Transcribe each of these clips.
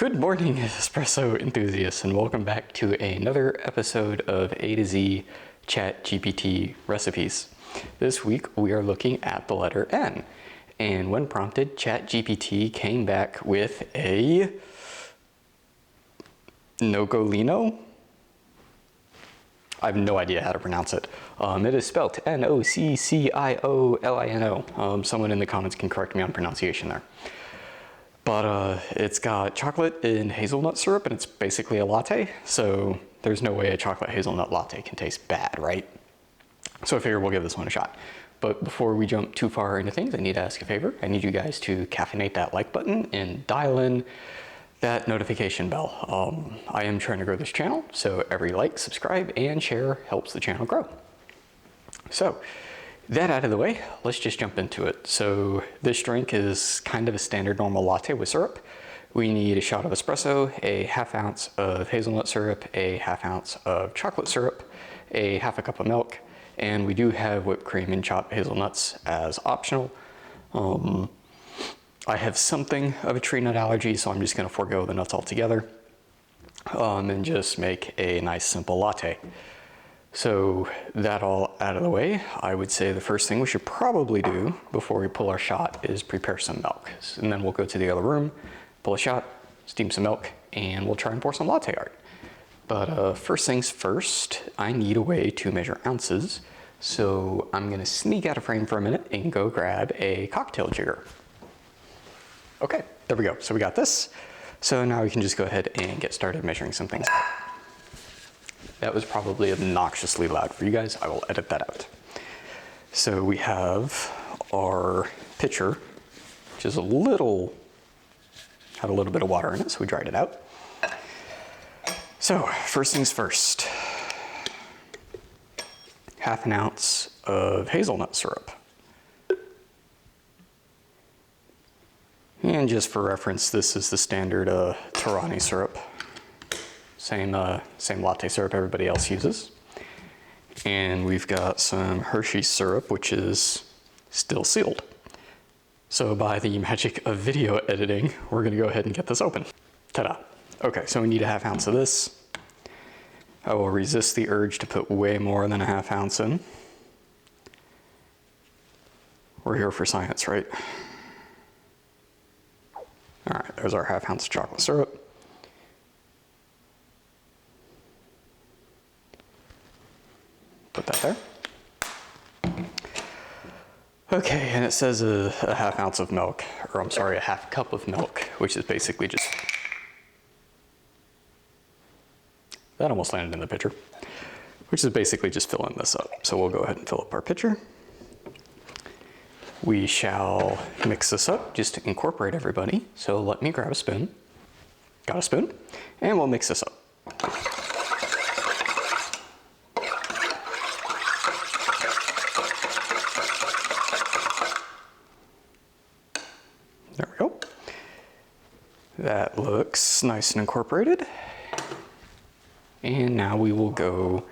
Good morning, espresso enthusiasts, and welcome back to another episode of A to Z Chat GPT recipes. This week we are looking at the letter N, and when prompted, Chat GPT came back with a Nocciolino. I have no idea how to pronounce it. It is spelled Nocciolino. Someone in the comments can correct me on pronunciation there. But it's got chocolate and hazelnut syrup, and it's basically a latte. So there's no way a chocolate hazelnut latte can taste bad, right? So I figure we'll give this one a shot. But before we jump too far into things, I need to ask a favor. I need you guys to caffeinate that like button and dial in that notification bell. I am trying to grow this channel, so every like, subscribe, and share helps the channel grow. So that out of the way, let's just jump into it. So this drink is kind of a standard normal latte with syrup. We need a shot of espresso, a half ounce of hazelnut syrup, a half ounce of chocolate syrup, a half a cup of milk, and we do have whipped cream and chopped hazelnuts as optional. I have something of a tree nut allergy, so I'm just gonna forego the nuts altogether and just make a nice simple latte. So that all out of the way, I would say the first thing we should probably do before we pull our shot is prepare some milk. And then we'll go to the other room, pull a shot, steam some milk, and we'll try and pour some latte art. But first things first, I need a way to measure ounces. So I'm gonna sneak out of frame for a minute and go grab a cocktail jigger. Okay, there we go. So we got this. So now we can just go ahead and get started measuring some things. That was probably obnoxiously loud for you guys. I will edit that out. So we have our pitcher, which is had a little bit of water in it, so we dried it out. So first things first, half an ounce of hazelnut syrup. And just for reference, this is the standard Torani syrup. Same latte syrup everybody else uses. And we've got some Hershey syrup, which is still sealed. So by the magic of video editing, we're gonna go ahead and get this open. Ta-da. Okay, so we need a half ounce of this. I will resist the urge to put way more than a half ounce in. We're here for science, right? All right, there's our half ounce of chocolate syrup. Put that there. Okay, and it says a half ounce of milk, or I'm sorry, a half cup of milk, which is basically just, that almost landed in the pitcher, which is basically just filling this up. So we'll go ahead and fill up our pitcher. We shall mix this up just to incorporate everybody. So let me grab a spoon. Got a spoon? And we'll mix this up. There we go. That looks nice and incorporated. And now we will go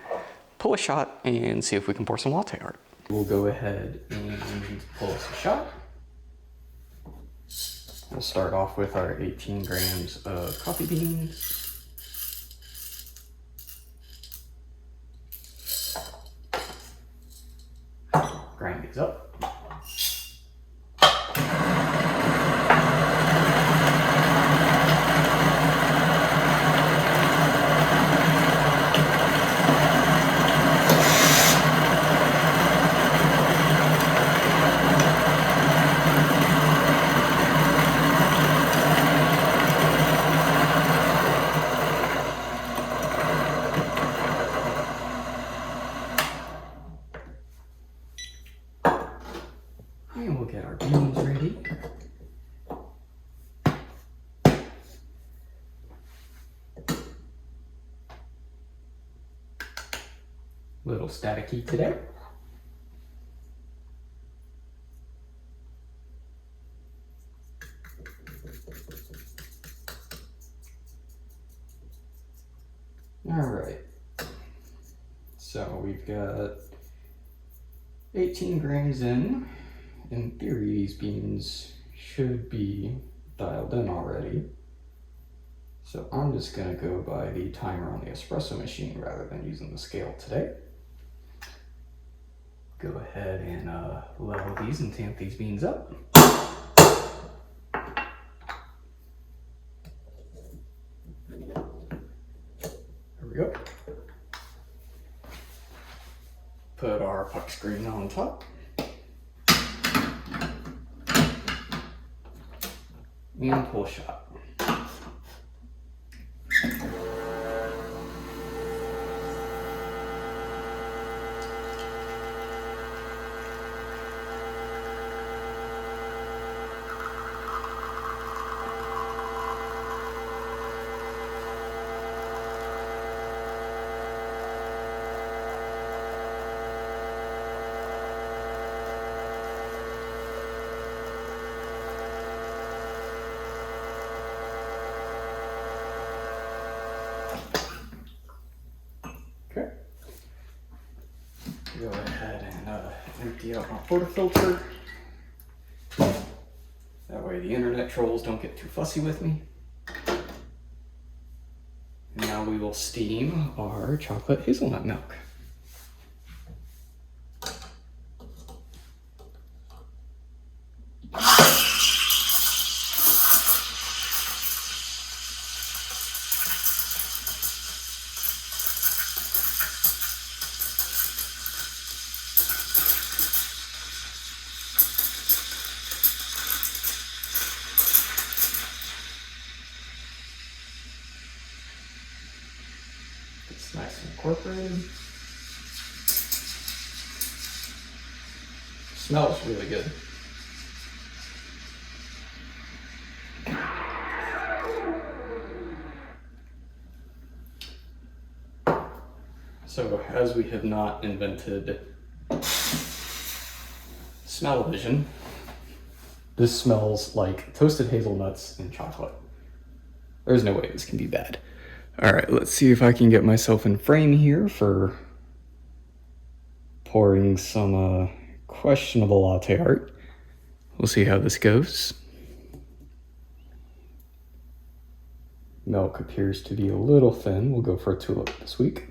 pull a shot and see if we can pour some latte art. We'll go ahead and pull us a shot. We'll start off with our 18 grams of coffee beans. Grind these up. And we'll get our beans ready. Little staticky today. All right. So we've got 18 grams in. In theory, these beans should be dialed in already. So I'm just gonna go by the timer on the espresso machine rather than using the scale today. Go ahead and level these and tamp these beans up. There we go. Put our puck screen on top. And pull shot. Okay. Go ahead and empty out my portafilter. That way the internet trolls don't get too fussy with me. And now we will steam our chocolate hazelnut milk. It's nice and incorporated. Smells really good. So, as we have not invented smell-o-vision, this smells like toasted hazelnuts and chocolate. There's no way this can be bad. All right, let's see if I can get myself in frame here for pouring some questionable latte art. We'll see how this goes. Milk appears to be a little thin. We'll go for a tulip this week.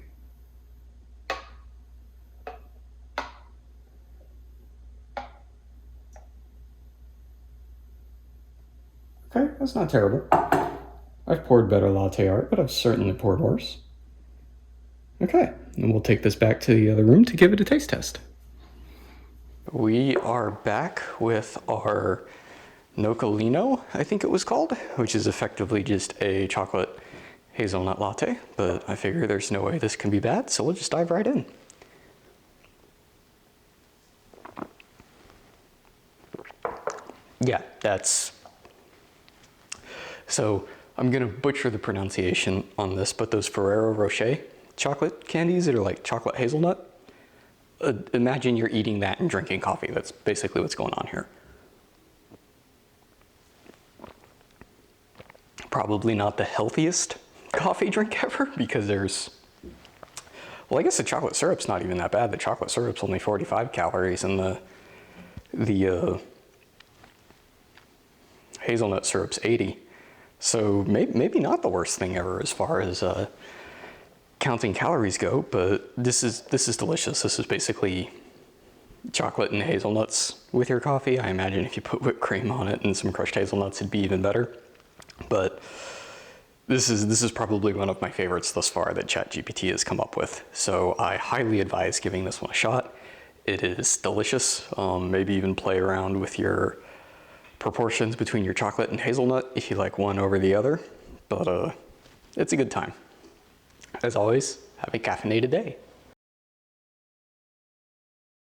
Okay, that's not terrible. I've poured better latte art, but I've certainly poured worse. Okay, and we'll take this back to the other room to give it a taste test. We are back with our Nocciolino, I think it was called, which is effectively just a chocolate hazelnut latte, but I figure there's no way this can be bad, so we'll just dive right in. Yeah, so I'm gonna butcher the pronunciation on this, but those Ferrero Rocher chocolate candies that are like chocolate hazelnut, imagine you're eating that and drinking coffee. That's basically what's going on here. Probably not the healthiest coffee drink ever because well, I guess the chocolate syrup's not even that bad. The chocolate syrup's only 45 calories and the hazelnut syrup's 80. So maybe not the worst thing ever as far as counting calories go, but this is delicious. This is basically chocolate and hazelnuts with your coffee. I imagine if you put whipped cream on it and some crushed hazelnuts, it'd be even better. But this is probably one of my favorites thus far that Chat GPT has come up with. So I highly advise giving this one a shot. It is delicious. Maybe even play around with your proportions between your chocolate and hazelnut if you like one over the other, but it's a good time. As always, have a caffeinated day.